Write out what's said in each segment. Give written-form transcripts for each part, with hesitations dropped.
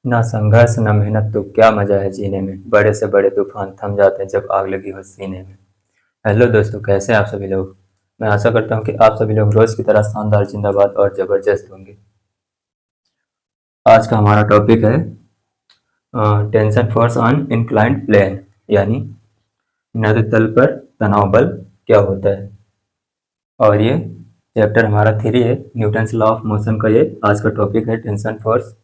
ना संघर्ष ना मेहनत तो क्या मजा है जीने में, बड़े से बड़े तूफान थम जाते हैं जब आग लगी हो सीने में। हेलो दोस्तों, कैसे हैं आप सभी लोग। मैं आशा करता हूँ कि आप सभी लोग रोज की तरह शानदार, जिंदाबाद और जबरदस्त होंगे। आज का हमारा टॉपिक है tension force on inclined plane, यानी नद तल पर तनाव बल क्या होता है। और ये चैप्टर हमारा 3 है, न्यूटन्स लॉ ऑफ मोशन का। ये आज का टॉपिक है tension force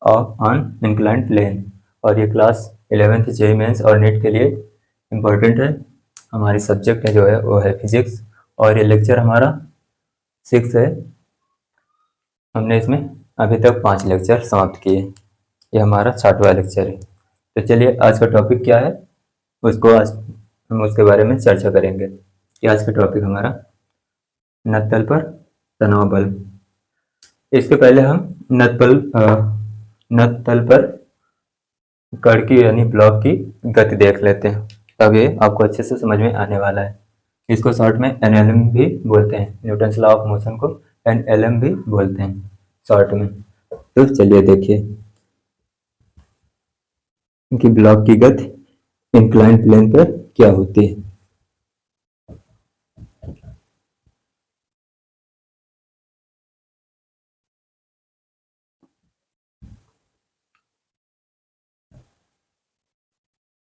of on inclined plane. और ये क्लास 11th जेई मेंस और नेट के लिए इम्पोर्टेंट है। हमारी सब्जेक्ट है जो है वो है फिजिक्स। और ये लेक्चर हमारा 6 है। हमने इसमें अभी तक 5 लेक्चर समाप्त किए। ये हमारा 60वां लेक्चर है। तो चलिए, आज का टॉपिक क्या है उसको आज हम उसके बारे में चर्चा करेंगे कि आज का टॉपिक हमारा नत्तल पर तनाव बल। इसके पहले हम नत्तल पर कण की यानी ब्लॉक की गति देख लेते हैं, तब ये आपको अच्छे से समझ में आने वाला है। इसको शॉर्ट में एनएलएम भी बोलते हैं, न्यूटन्स लॉ ऑफ मोशन को एनएलएम भी बोलते हैं शॉर्ट में। तो चलिए देखिए कि ब्लॉक की गति इंक्लाइंड प्लेन पर क्या होती है।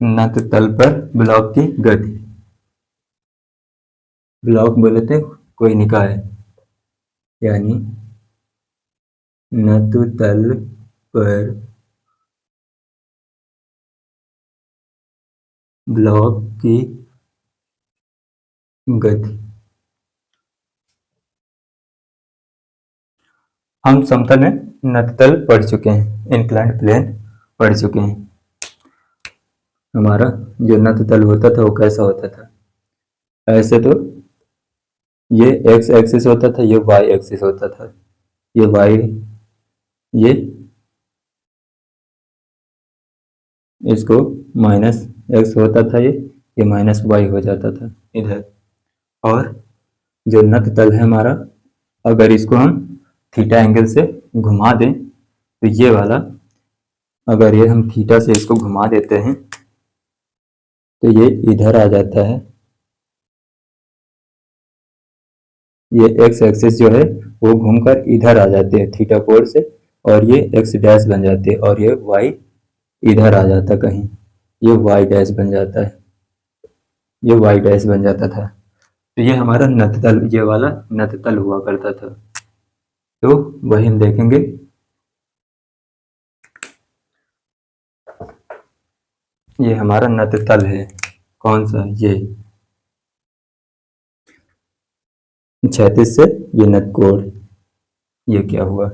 नत तल पर ब्लॉक की गति, ब्लॉक बोले थे कोई निकाय, यानी नत तल पर ब्लॉक की गति। हम समतल में नततल पढ़ चुके हैं, इंक्लाइंड प्लेन पढ़ चुके हैं। हमारा जो नततल होता था वो कैसा होता था, ऐसे तो ये एक्स एक्सिस होता था, ये वाई एक्सिस होता था। ये वाई, ये इसको माइनस एक्स होता था, ये माइनस वाई हो जाता था इधर। और जो नत तल है हमारा, अगर इसको हम थीटा एंगल से घुमा दें तो ये वाला, अगर ये हम थीटा से इसको घुमा देते हैं तो ये इधर आ जाता है। ये एक्स एक्सिस जो है वो घूमकर इधर आ जाते हैं थीटा कोण से, और ये एक्स डैश बन जाते हैं, और ये वाई इधर आ जाता कहीं, ये वाई डैश बन जाता है, ये वाई डैश बन जाता था। तो ये हमारा नततल, ये वाला नततल हुआ करता था। तो वही हम देखेंगे। ये हमारा नततल है, कौन सा, ये क्षैतिज से ये नत कोण, ये क्या हुआ,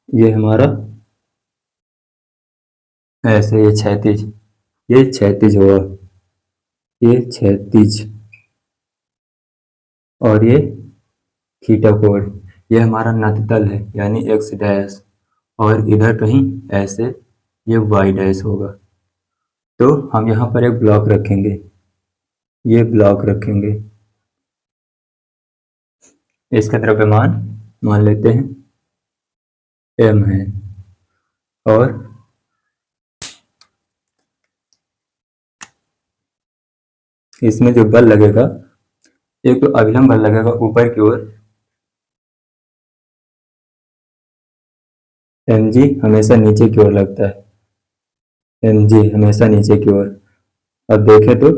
ये हमारा ऐसे ये क्षैतिज, ये क्षैतिज हुआ, ये क्षैतिज, और ये थीटा कोण, ये हमारा नततल है यानी एक्स डैश, और इधर कहीं ऐसे ये वाई डैश होगा। तो हम यहाँ पर एक ब्लॉक रखेंगे, ये ब्लॉक रखेंगे, इसका द्रव्यमान मान लेते हैं m है, और इसमें जो बल लगेगा, एक तो अभिलंब बल लगेगा ऊपर की ओर, mg हमेशा नीचे की ओर लगता है, mg हमेशा नीचे की ओर। अब देखें तो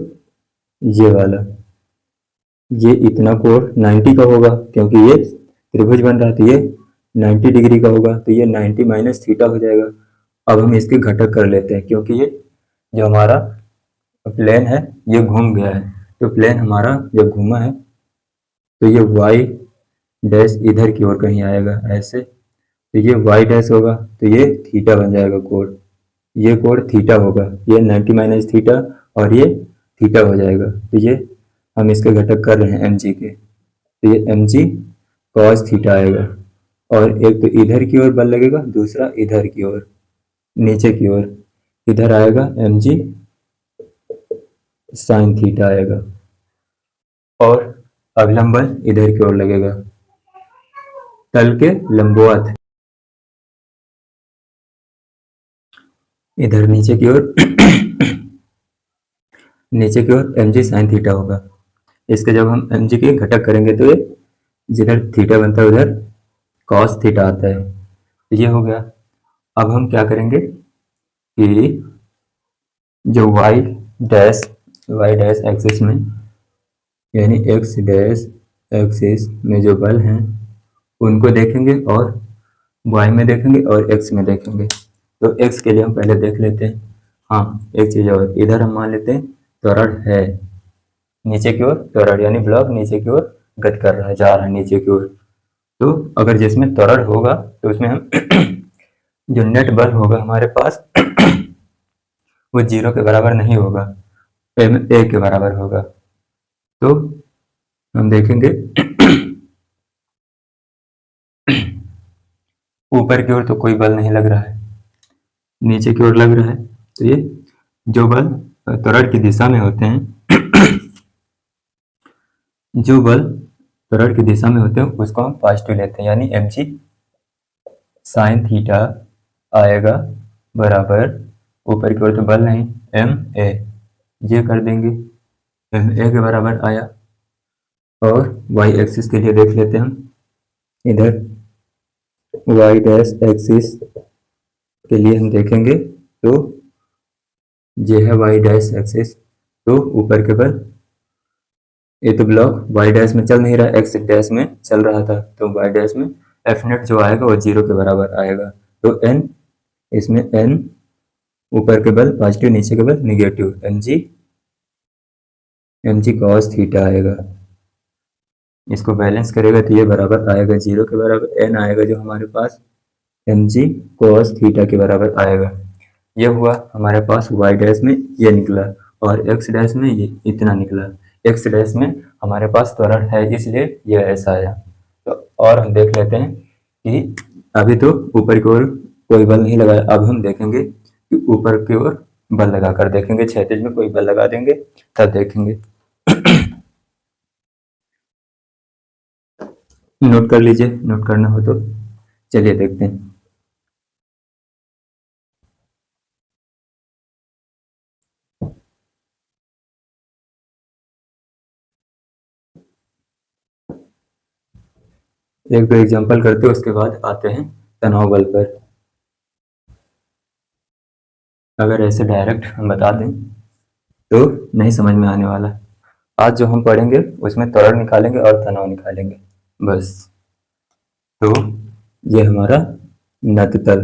ये वाला, ये इतना कोण 90 का होगा क्योंकि ये त्रिभुज बन रहा है, तो ये 90 डिग्री का होगा, तो ये 90 माइनस थीटा हो जाएगा। अब हम इसके घटक कर लेते हैं, क्योंकि ये जो हमारा प्लेन है ये घूम गया है, तो प्लेन हमारा जब घूमा है तो ये वाई डैश इधर की ओर कहीं आएगा ऐसे, तो ये वाई डैश होगा, तो ये थीटा बन जाएगा कोण, ये कोण थीटा होगा, ये 90 माइनस थीटा, और ये थीटा हो जाएगा। तो ये हम इसके घटक कर रहे हैं एम जी के, तो ये एम जी कॉस थीटा आएगा, और एक तो इधर की ओर बल लगेगा, दूसरा इधर की ओर नीचे की ओर, इधर आएगा एम जी साइन थीटा आएगा, और अभिलंब बल इधर की ओर लगेगा, तल के लंबवत, इधर नीचे की ओर नीचे की ओर एम जी साइन थीटा होगा। इसके जब हम एम जी के घटक करेंगे तो ये जिधर थीटा बनता है उधर कॉस थीटा आता है। तो ये हो गया। अब हम क्या करेंगे कि जो वाई डैश एक्सिस में, यानी एक्स डैश एक्सिस में जो बल हैं उनको देखेंगे और वाई में देखेंगे और एक्स में देखेंगे। तो एक्स के लिए हम पहले देख लेते हैं। हाँ, एक चीज़ और, इधर हम मान लेते हैं त्वरण है नीचे की ओर, त्वरण यानी ब्लॉक नीचे की ओर गति कर रहा है, जा रहा है नीचे की ओर। तो अगर जिसमें त्वरण होगा तो उसमें हम जो नेट बल होगा हमारे पास वो जीरो के बराबर नहीं होगा, एम ए के बराबर होगा। तो हम देखेंगे ऊपर की ओर तो कोई बल नहीं लग रहा है, नीचे की ओर लग रहा है। तो ये जो बल त्वरण की दिशा में होते हैं जो बल त्वरण की दिशा में होते हैं उसको हम पॉजिटिव लेते हैं, यानी एम जी साइन थीटा आएगा बराबर, ऊपर की ओर तो बल नहीं, एम ए, ये कर देंगे, एम ए के बराबर आया। और वाई एक्सिस के लिए देख लेते हैं हम, इधर वाई डैश एक्सिस के लिए हम देखेंगे तो ये है वाई डैश एक्सिस। तो ऊपर के बल, ये तो ब्लॉक वाई डैश में चल नहीं रहा, एक्स डैश में चल रहा था, तो वाई डैश में एफ नेट जो आएगा वो जीरो के बराबर आएगा। तो एन, इसमें एन ऊपर के बल पॉजिटिव, नीचे के बल negative, M G cos theta आएगा। इसको बैलेंस करेगा तो ये बराबर आएगा जीरो के बराबर, एन आएगा जो हमारे पास एम जी कॉस थीटा के बराबर आएगा। ये हुआ हमारे पास वाई डैश में ये निकला, और एक्स डैश में ये इतना निकला। एक्स डैश में हमारे पास त्वरण है इसलिए ये ऐसा आया। तो और हम देख लेते हैं कि अभी तो ऊपर की ओर कोई बल नहीं लगाया, अब हम देखेंगे कि ऊपर की ओर बल लगाकर देखेंगे, क्षैतिज में कोई बल लगा देंगे तब देखेंगे। नोट कर लीजिए, नोट करना हो तो चलिए देखते हैं। एक दो एग्जांपल करते हैं उसके बाद आते हैं तनाव बल पर। अगर ऐसे डायरेक्ट हम बता दें तो नहीं समझ में आने वाला। आज जो हम पढ़ेंगे उसमें त्वरण निकालेंगे और तनाव निकालेंगे बस। तो ये हमारा नत तल,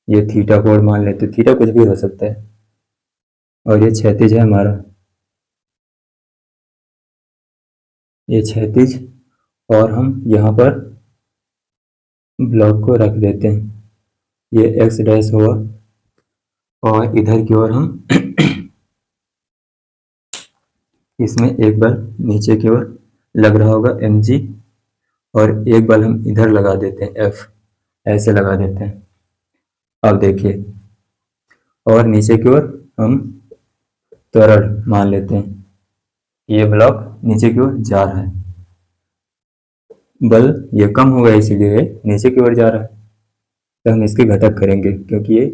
ये थीटा कोण मान लेते, थीटा कुछ भी हो सकता है, और ये क्षैतिज है हमारा, ये क्षैतिज, और हम यहाँ पर ब्लॉक को रख देते हैं, ये एक्स डैश हुआ, और इधर की ओर हम इसमें एक बल नीचे की ओर लग रहा होगा एम जी, और एक बल हम इधर लगा देते हैं एफ, ऐसे लगा देते हैं। अब देखिए, और नीचे की ओर हम त्वरण मान लेते हैं, ये ब्लॉक नीचे की ओर जा रहा है, बल ये कम होगा इसीलिए नीचे की ओर जा रहा है। तो हम इसके घटक करेंगे क्योंकि ये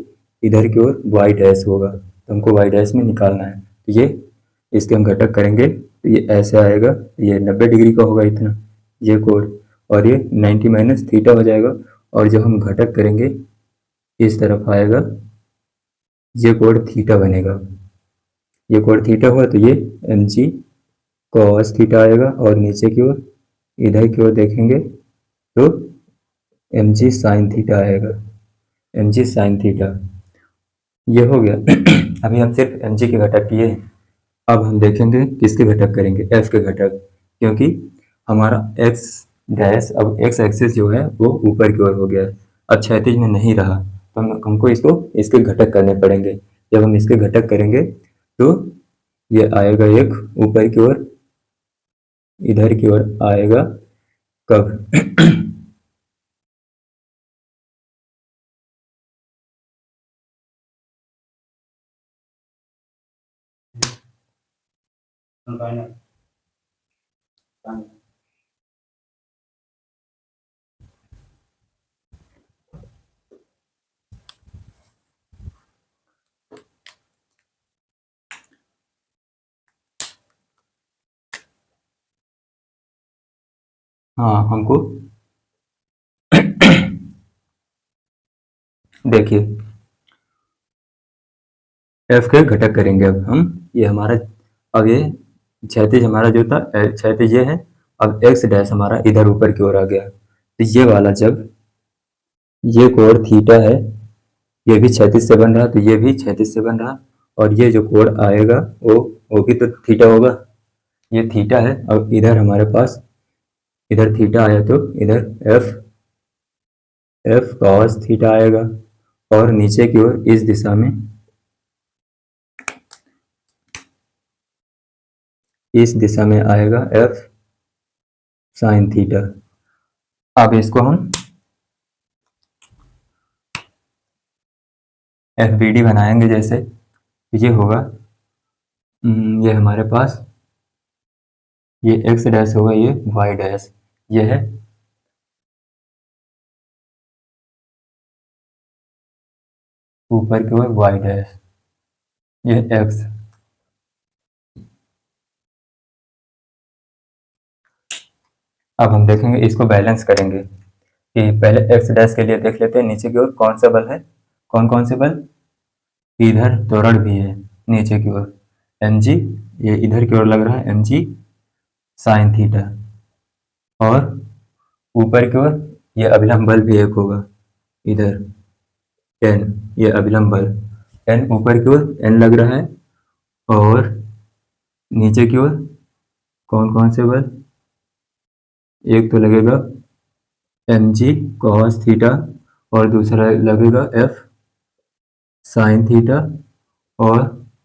इधर की ओर वाई डैश होगा, तो हमको वाई डैश में निकालना है। तो ये इसके हम घटक करेंगे तो ये ऐसे आएगा, ये 90 डिग्री का होगा इतना, ये कोण, और ये 90 माइनस थीटा हो जाएगा। और जो हम घटक करेंगे इस तरफ आएगा, ये कोण थीटा बनेगा, ये कोण थीटा हुआ तो ये एम जी कॉस थीटा आएगा, और नीचे की ओर इधर की ओर देखेंगे तो एम जी साइन थीटा आएगा, एम जी साइन थीटा। ये हो गया अभी हम सिर्फ एम जी के घटक किए हैं। अब हम देखेंगे किसके घटक करेंगे, एफ के घटक, क्योंकि हमारा एक्स डैश, अब एक्स एक्सिस जो है वो ऊपर की ओर हो गया है, अब क्षैतिज में नहीं रहा, तो हमको इसको इसके घटक करने पड़ेंगे। जब हम इसके घटक करेंगे तो ये आएगा एक ऊपर की ओर, इधर की ओर आएगा कब हाँ हमको देखिए एफ के घटक करेंगे अब हम। ये हमारा अब ये क्षैतिज हमारा जो था क्षैतिज ये है। अब एक्स डैश हमारा इधर ऊपर की ओर आ गया, तो ये वाला जब ये कोण थीटा है, ये भी क्षैतिज से बन रहा, तो ये भी क्षैतिज से बन रहा, और ये जो कोण आएगा वो भी तो थीटा होगा। ये थीटा है। अब इधर हमारे पास इधर थीटा आया तो इधर एफ एफ कॉस थीटा आएगा, और नीचे की ओर इस दिशा में आएगा एफ साइन थीटा। अब इसको हम एफ बी डी बनाएंगे। जैसे ये होगा, ये हमारे पास ये एक्स डैश होगा, ये वाई डैश, ये है ऊपर की ओर वाई डैश, ये एक्स। अब हम देखेंगे, इसको बैलेंस करेंगे कि पहले एक्स डैश के लिए देख लेते हैं नीचे की ओर कौन सा बल है। कौन कौन से बल? इधर त्वरण भी है नीचे की ओर एम जी, ये इधर की ओर लग रहा है एम जी साइन थीटा, और ऊपर की ओर ये अभिलंब बल भी एक होगा इधर एन, ये अभिलंब बल एन ऊपर की ओर एन लग रहा है, और नीचे की ओर कौन कौन से बल? एक तो लगेगा एम जी कॉस थीटा, और दूसरा लगेगा एफ साइन थीटा, और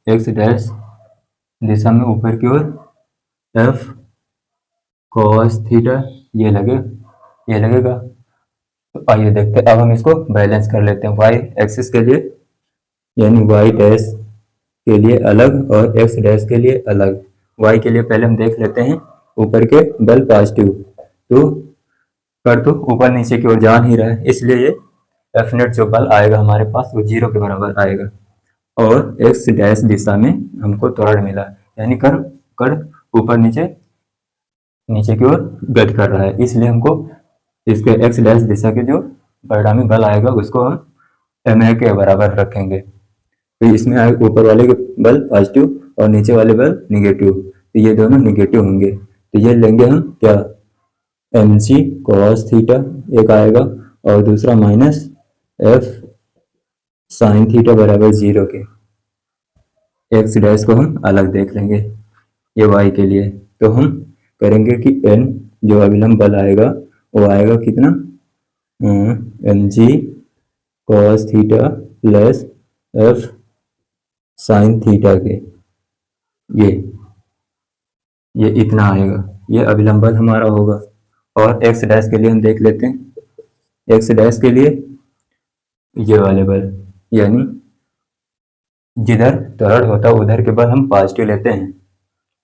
एक्स डैश दिशा में ऊपर की ओर एफ कॉस थीटा, ये लगेगा। तो आइए देखते हैं, अब हम इसको बैलेंस कर लेते हैं। वाई एक्सिस के लिए यानी वाई डैश के लिए अलग और एक्स डैश के लिए अलग। वाई के लिए पहले हम देख लेते हैं ऊपर के बल पॉजिटिव, तो कर तो ऊपर नीचे की ओर जा नहीं रहा है, इसलिए ये एफ नेट जो बल आएगा हमारे पास वो 0 के बराबर आएगा। और एक्स डैश दिशा में हमको त्वरण मिला, यानी कर ऊपर नीचे नीचे की ओर गति कर रहा है, इसलिए हमको इसके एक्स डैश दिशा के जो परिणामी बल आएगा उसको हम एम ए के बराबर रखेंगे। तो इसमें आएगा ऊपर वाले के बल पॉजिटिव और नीचे वाले बल निगेटिव, तो ये दोनों निगेटिव होंगे, तो ये लेंगे हम क्या, एम जी कॉस थीटा एक आएगा, और दूसरा माइनस एफ साइन थीटा बराबर 0 के। एक्स डैश को हम अलग देख लेंगे ये वाई के लिए, तो हम करेंगे कि एन जो अभिलंब बल आएगा वो आएगा कितना, M G cos theta plus F sine theta के, ये ये इतना आएगा, ये अभिलंब बल हमारा होगा। और एक्स डैश के लिए हम देख लेते हैं। एक्स डैश के लिए ये वाले बल, यानी जिधर त्वरण होता है उधर के बल हम पॉजिटिव लेते हैं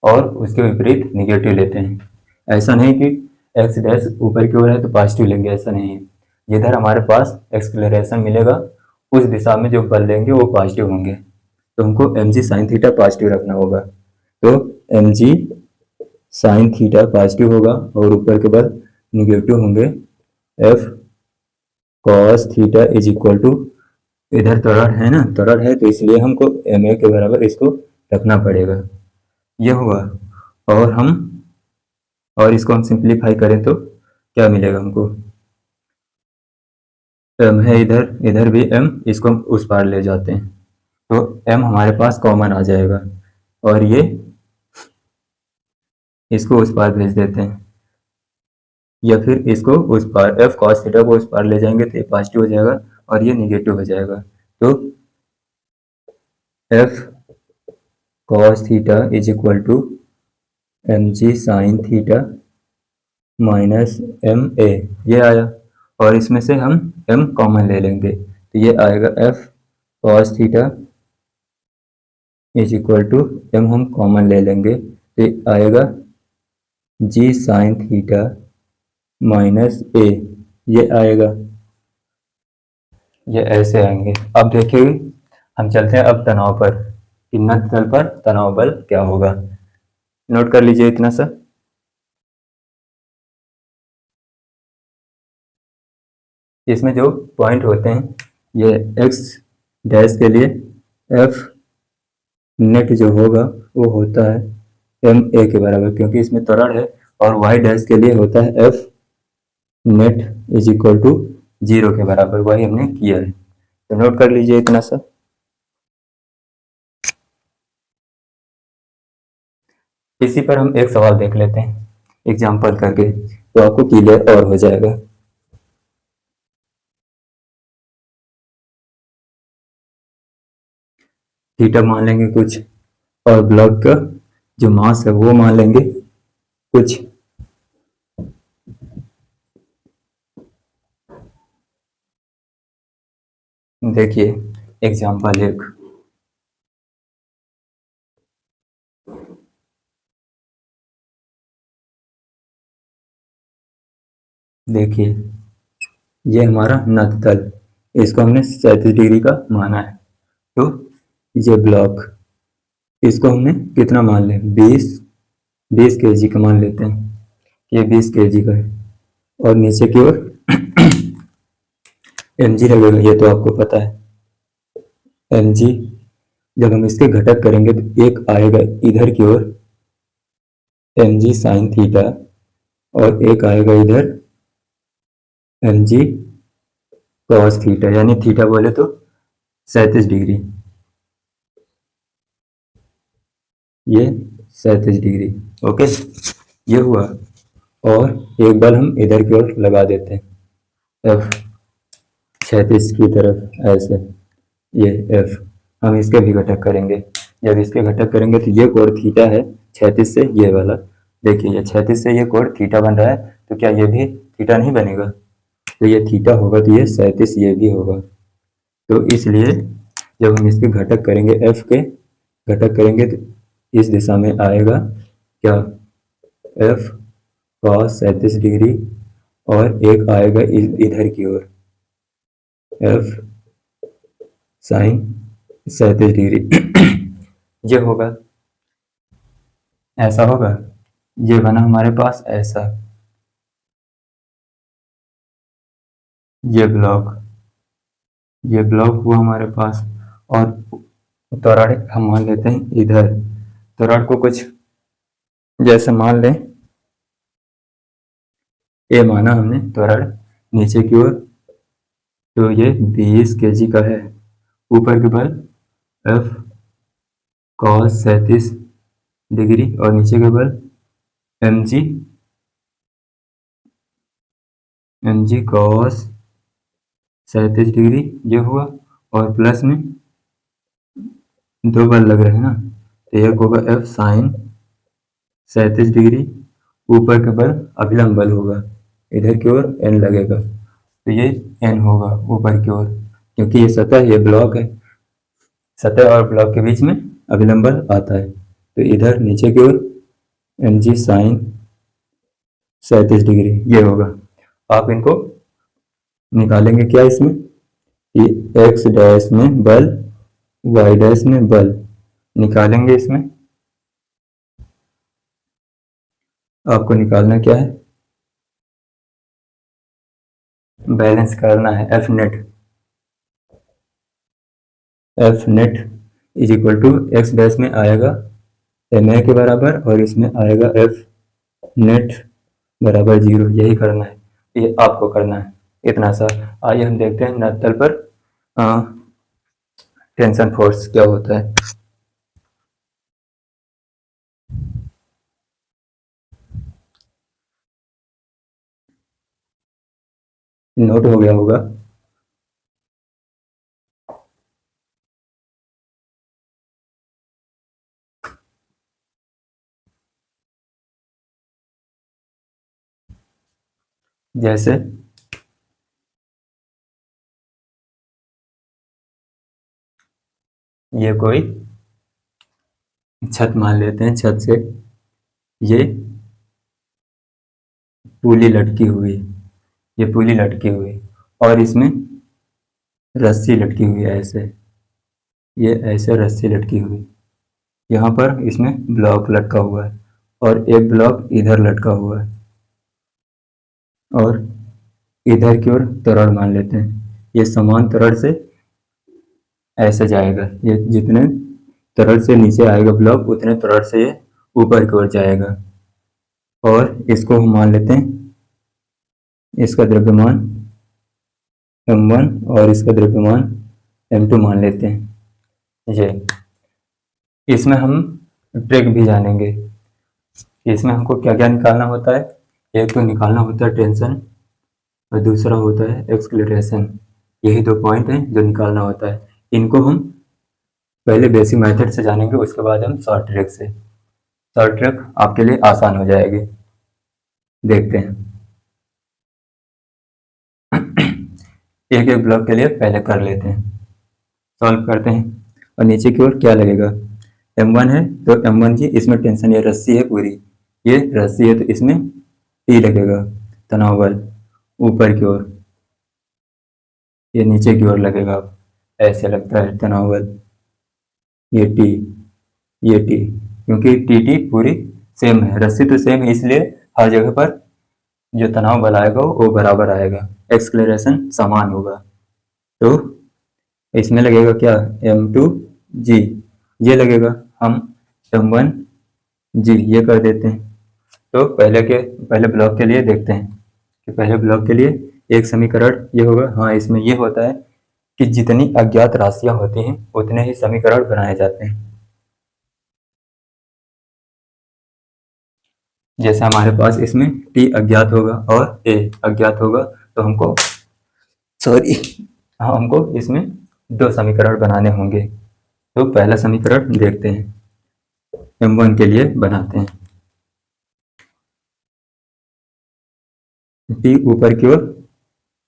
और उसके विपरीत निगेटिव लेते हैं। ऐसा नहीं कि एक्स डैश ऊपर की ओर है तो पॉजिटिव लेंगे, ऐसा नहीं है। जिधर हमारे पास एक्सलेरेशन मिलेगा उस दिशा में जो बल लेंगे वो पॉजिटिव होंगे, तो हमको M G sine theta positive रखना होगा। तो M G sine theta positive होगा और ऊपर के बल निगेटिव होंगे। F cos theta is equal to, इधर त्वरण है ना, त्वरण है तो इसलिए हमको एम ए के बराबर इसको रखना पड़ेगा, ये हुआ। और हम और इसको हम सिंप्लीफाई करें तो क्या मिलेगा हमको, एम है इधर, इधर भी एम, इसको हम उस पार ले जाते हैं तो एम हमारे पास कॉमन आ जाएगा, और ये इसको उस पार भेज देते हैं, या फिर इसको उस पार एफ कॉस थीटा को उस पार ले जाएंगे तो ये पॉजिटिव हो जाएगा और ये निगेटिव हो जाएगा। तो F cos theta is equal to M G sine theta minus M A, ये आया। और इसमें से हम m कॉमन ले लेंगे तो ये आएगा f cos theta is equal to m, हम कॉमन ले लेंगे तो ये आएगा g sine theta minus a, ये आएगा, ये ऐसे आएंगे। अब देखिए हम चलते हैं अब तनाव पर कि नट तल पर तनाव बल क्या होगा। नोट कर लीजिए इतना सा। इसमें जो पॉइंट होते हैं ये x डैश के लिए f नेट जो होगा वो होता है एम ए के बराबर, क्योंकि इसमें त्वरण है, और y डैश के लिए होता है f net is equal to 0 के बराबर। वही हमने किया है, तो नोट कर लीजिए इतना सा। इसी पर हम एक सवाल देख लेते हैं एग्जाम्पल करके, तो आपको क्लियर और हो जाएगा। थीटा मान लेंगे कुछ, और ब्लॉक का जो मास है वो मान लेंगे कुछ। देखिए एग्जाम्पल एक, देखिए ये हमारा नत तल, इसको हमने 37 डिग्री का माना है। तो ये ब्लॉक, इसको हमने कितना मान लें, 20 केजी का मान लेते हैं, ये 20 केजी का है, और नीचे की ओर mg लगेगा, ये तो आपको पता है mg। जब हम इसके घटक करेंगे तो एक आएगा इधर की ओर mg साइन थीटा, और एक आएगा इधर mg कॉस थीटा, यानी थीटा बोले तो 37 डिग्री, ये 37 डिग्री। ओके, ये हुआ। और एक बार हम इधर की ओर लगा देते हैं f 36 की तरफ ऐसे, ये f हम इसके भी घटक करेंगे। जब इसके घटक करेंगे तो ये कोण थीटा है 36 से ये वाला, देखिए ये 36 से ये कोण थीटा बन रहा है, तो क्या ये भी थीटा नहीं बनेगा, तो ये थीटा होगा तो ये 37 ये भी होगा। तो इसलिए जब हम इसके घटक करेंगे f के घटक करेंगे तो इस दिशा में आएगा क्या, f cos 37 डिग्री, और एक आएगा इधर की ओर f साइन 37 डिग्री। ये होगा, ऐसा होगा, ये बना हमारे पास ऐसा, ये ब्लॉक हुआ हमारे पास। और त्वरण हम मान लेते हैं इधर, त्वरण को कुछ जैसे मान लें, ये माना हमने त्वरण नीचे की ओर, तो ये 20 केजी का है, ऊपर के बल f cos 37 डिग्री, और नीचे के बल mg cos 37 डिग्री, ये हुआ। और प्लस में दो बल लग रहे हैं ना, तो एक होगा f साइन 37 डिग्री, ऊपर के बल अभिलंब बल होगा, इधर की ओर n लगेगा, तो ये n होगा ऊपर की ओर, क्योंकि ये सतह, ये ब्लॉक है, सतह और ब्लॉक के बीच में अभिलंब बल आता है। तो इधर नीचे की ओर mg साइन 37 डिग्री ये होगा। आप इनको निकालेंगे क्या इसमें, ये x डैश में बल, y डैश में बल निकालेंगे। इसमें आपको निकालना क्या है, बैलेंस करना है F net is equal to X dash में आएगा एम ए के बराबर, और इसमें आएगा एफ नेट बराबर 0, यही करना है, ये आपको करना है इतना सा। आइए हम देखते हैं नल तल पर टेंशन फोर्स क्या होता है। नोट हो गया होगा। जैसे ये कोई छत मान लेते हैं, छत से ये पुली लटकी हुई, ये पुली लटकी हुई, और इसमें रस्सी लटकी हुई है ऐसे, ये ऐसे रस्सी लटकी हुई, यहाँ पर इसमें ब्लॉक लटका हुआ है, और एक ब्लॉक इधर लटका हुआ है, और इधर की ओर त्वरण मान लेते हैं। ये समान त्वरण से ऐसे जाएगा, ये जितने त्वरण से नीचे आएगा ब्लॉक उतने त्वरण से ये ऊपर की ओर जाएगा। और इसको हम मान लेते हैं, इसका द्रव्यमान m1 और इसका द्रव्यमान m2 मान लेते हैं। ये इसमें हम ट्रिक भी जानेंगे। इसमें हमको क्या क्या निकालना होता है। एक तो निकालना होता है टेंशन और दूसरा होता है एक्सक्लरेशन। यही दो पॉइंट हैं जो निकालना होता है। इनको हम पहले बेसिक मेथड से जानेंगे, उसके बाद हम शॉर्ट ट्रिक से। शॉर्ट ट्रिक आपके लिए आसान हो जाएगी। देखते हैं। एक एक ब्लॉक के लिए पहले कर लेते हैं, सॉल्व करते हैं। और नीचे की ओर क्या लगेगा, m1 है तो m1 जी, इसमें टेंशन, ये रस्सी है पूरी, ये रस्सी है तो इसमें T लगेगा तनाव बल ऊपर की ओर, ये नीचे की ओर लगेगा। ऐसे लगता है तनाव बल, ये T, ये T, क्योंकि टी पूरी सेम है, रस्सी तो सेम है, इसलिए हर जगह पर जो तनाव बल आएगा वो बराबर आएगा, एक्सक्लेरेशन समान होगा। तो इसमें लगेगा क्या, m2g, ये लगेगा, हम m1g ये कर देते हैं। तो पहले ब्लॉक के लिए देखते हैं कि पहले ब्लॉक के लिए एक समीकरण ये होगा। हाँ, इसमें ये होता है कि जितनी अज्ञात राशियां होती हैं उतने ही समीकरण बनाए जाते हैं। जैसे हमारे पास इसमें t अज्ञात होगा और a अज्ञात होगा, तो हमको इसमें दो समीकरण बनाने होंगे। तो पहला समीकरण देखते हैं, m1 के लिए बनाते हैं। t ऊपर की ओर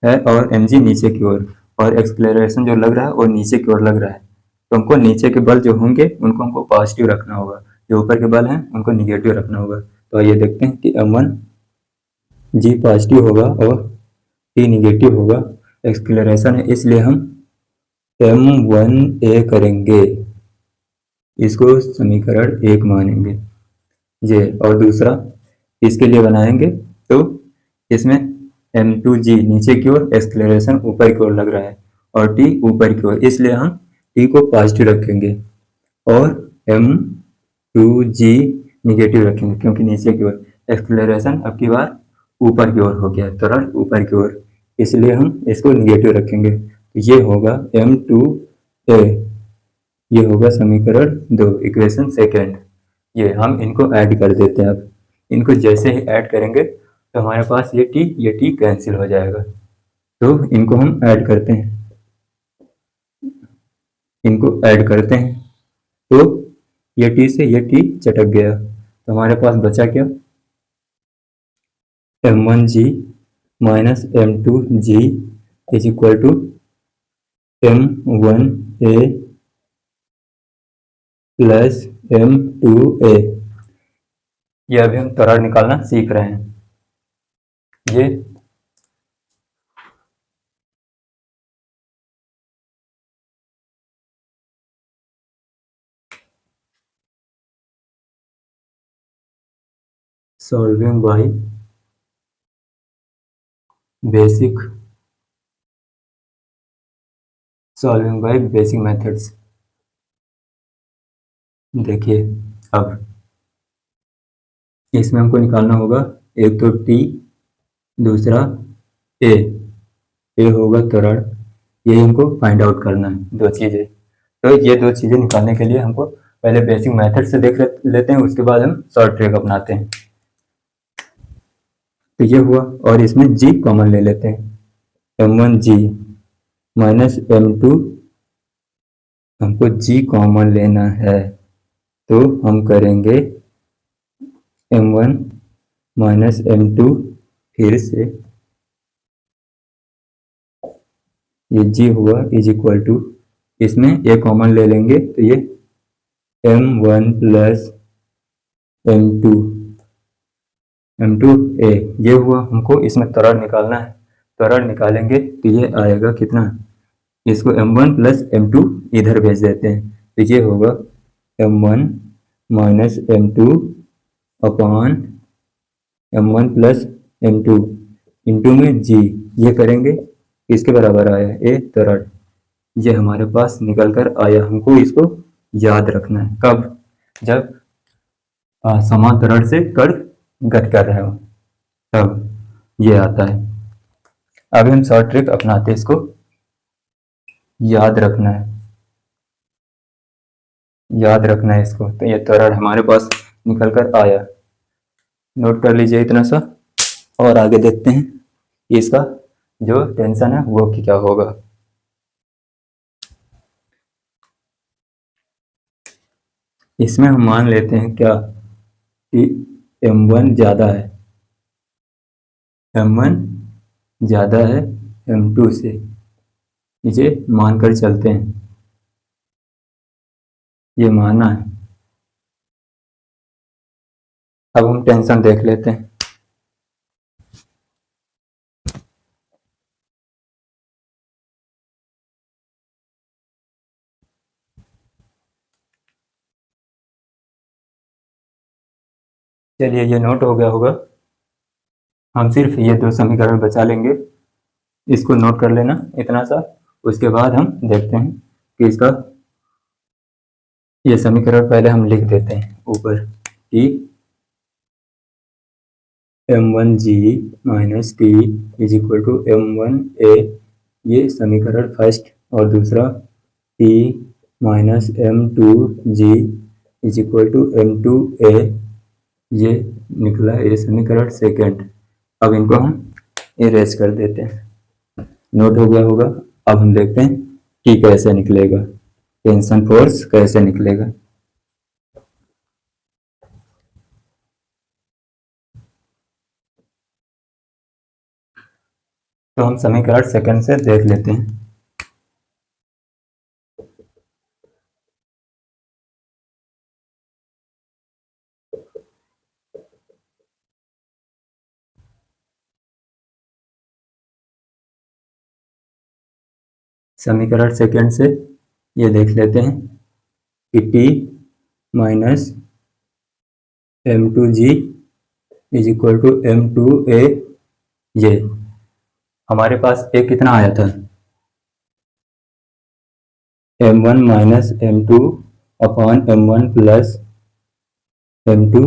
है और mg नीचे की ओर, और एक्सक्लेरेशन जो लग रहा है वो नीचे की ओर लग रहा है। तो हमको नीचे के बल जो होंगे उनको हमको पॉजिटिव रखना होगा, जो ऊपर के बल हैं उनको निगेटिव रखना होगा। तो ये देखते हैं कि m1g पॉजिटिव होगा और t निगेटिव होगा, एक्सक्लेरेशन है, इसलिए हम m1a करेंगे, इसको समीकरण 1 मानेंगे ये। और दूसरा इसके लिए बनाएंगे, तो इसमें m2g नीचे की ओर, एक्सक्लेरेशन ऊपर की ओर लग रहा है और t ऊपर की ओर, इसलिए हम t को पॉजिटिव रखेंगे और m2g निगेटिव रखेंगे, क्योंकि नीचे की ओर एक्सक्लेरेशन अब की बार ऊपर की ओर हो गया, त्वरण ऊपर की ओर, इसलिए हम इसको निगेटिव रखेंगे। तो ये होगा m2a, ये होगा समीकरण 2, इक्वेशन सेकेंड। ये हम इनको ऐड कर देते हैं। अब इनको जैसे ही ऐड करेंगे तो हमारे पास ये टी कैंसिल हो जाएगा। तो इनको हम ऐड करते हैं, इनको ऐड करते हैं, तो ये टी से ये टी चटक गया, तो हमारे पास बचा क्या, m1g minus m2g is equal to m1a plus m2a। ये अभी हम त्वरण निकालना सीख रहे हैं। ये सॉल्विंग बाय बेसिक मेथड्स। देखिए, अब इसमें हमको निकालना होगा, एक तो टी, दूसरा ए, होगा त्वरण, ये हमको फाइंड आउट करना है, दो चीज़ें। तो ये दो चीज़ें निकालने के लिए हमको पहले बेसिक मेथड से देख लेते हैं, उसके बाद हम शॉर्ट ट्रिक अपनाते हैं। तो ये हुआ, और इसमें g कॉमन ले लेते हैं, m1g माइनस m2, हमको g कॉमन लेना है, तो हम करेंगे m1 माइनस m2, फिर से ये g हुआ इज इक्वल टू, इसमें ये कॉमन ले लेंगे तो ये m1 प्लस m2a, ये हुआ। हमको इसमें त्वरण निकालना है, त्वरण निकालेंगे तो ये आएगा कितना, इसको m1 प्लस m2 इधर भेज देते हैं, तो ये होगा m1 minus m2 upon m1 plus m2, into में जी, ये करेंगे किसके बराबर आया, ए त्वरण। ये हमारे पास निकल कर आया। हमको इसको याद रखना है कब, जब समान त्वरण से कण गति कर रहे हो तब ये आता है। अभी हम शॉर्ट ट्रिक अपनाते हैं, इसको याद रखना है, याद रखना है इसको। तो ये त्वरण हमारे पास निकल कर आया, नोट कर लीजिए इतना सा, और आगे देखते हैं इसका जो टेंशन है वो क्या होगा। इसमें हम मान लेते हैं क्या कि m1 ज़्यादा है, m1 ज़्यादा है m2 से, इसे मानकर चलते हैं, ये माना है। अब हम टेंशन देख लेते हैं। चलिए ये नोट हो गया होगा, हम सिर्फ ये दो समीकरण बचा लेंगे, इसको नोट कर लेना इतना सा। उसके बाद हम देखते हैं कि इसका ये समीकरण पहले हम लिख देते हैं ऊपर कि m1g minus T is equal to m1a, ये समीकरण फर्स्ट, और दूसरा t minus m2g is equal to m2a, ये निकला ये समीकरण सेकेंड। अब इनको हम इरेज कर देते हैं, नोट हो गया होगा। अब हम देखते हैं टी कैसे निकलेगा, टेंशन फोर्स कैसे निकलेगा। तो हम समीकरण सेकंड से देख लेते हैं। समीकरण सेकंड से ये देख लेते हैं कि T minus m2g is equal to m2a, ये हमारे पास ए कितना आया था, m1 minus m2 upon m1 plus m2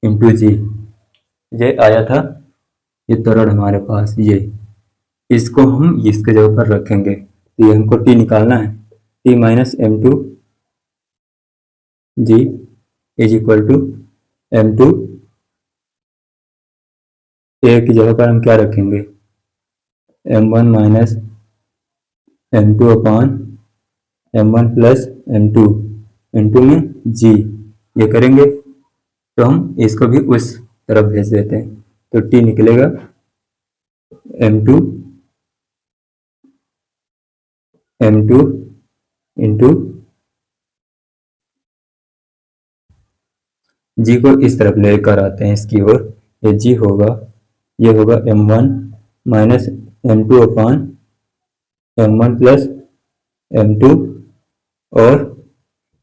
into g, ये आया था, ये त्वरण हमारे पास, ये इसको हम इसके जगह पर रखेंगे। तो ये हमको टी निकालना है, T minus m2 G is equal to m2, A की जगह पर हम क्या रखेंगे, m1 minus m2 upon m1 plus m2 into में जी, ये करेंगे तो हम इसको भी उस तरफ भेज देते हैं। तो टी निकलेगा m2 इंटू जी को इस तरफ लेकर आते हैं इसकी ओर, ये जी होगा, ये होगा m1 minus m2 upon m1 plus m2, और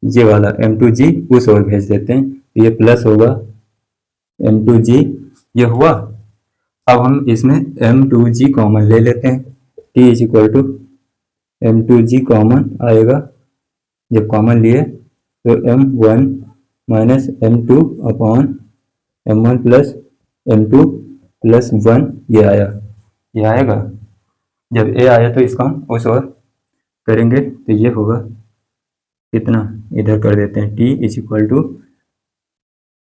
ये वाला m2g उस ओर भेज देते हैं, तो ये प्लस होगा m2g, ये हुआ। अब हम इसमें m2g कॉमन ले लेते हैं, t is equal to m2g common आएगा, जब कॉमन लिए तो m1 minus m2 upon m1 plus m2 plus 1, ये आया, ये आएगा। जब a आया तो इसका हम उस ओर करेंगे, तो ये होगा कितना, इधर कर देते हैं, t is equal to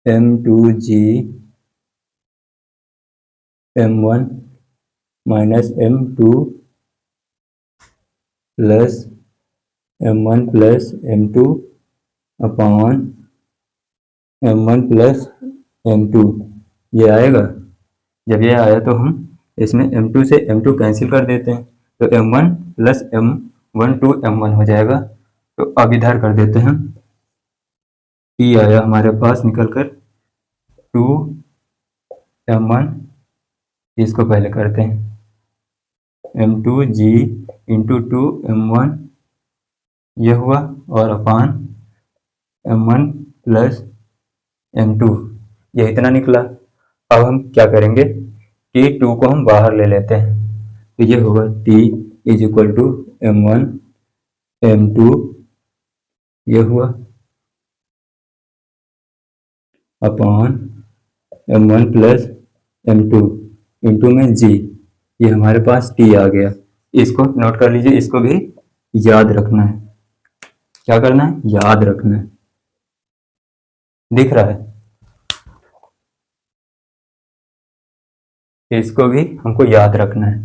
m2g m1 minus m2 plus m1 plus m2 upon m1 plus m2, ये आएगा। जब ये आया तो हम इसमें m2 से m2 कैंसिल कर देते हैं, तो m1 plus m1 to m1 हो जाएगा। तो अब इधर कर देते हैं, t आया हमारे पास निकल कर 2m1, इसको पहले करते हैं m2g इंटू 2m1, ये हुआ, और अपान m1 प्लस m2, ये इतना निकला। अब हम क्या करेंगे T2 को हम बाहर ले लेते हैं, तो ये होगा T is equal to M1 M2, ये हुआ upon M1 plus M2 into में G, ये हमारे पास T आ गया। इसको नोट कर लीजिए, इसको भी याद रखना है। क्या करना है? याद रखना है। दिख रहा है? इसको भी हमको याद रखना है।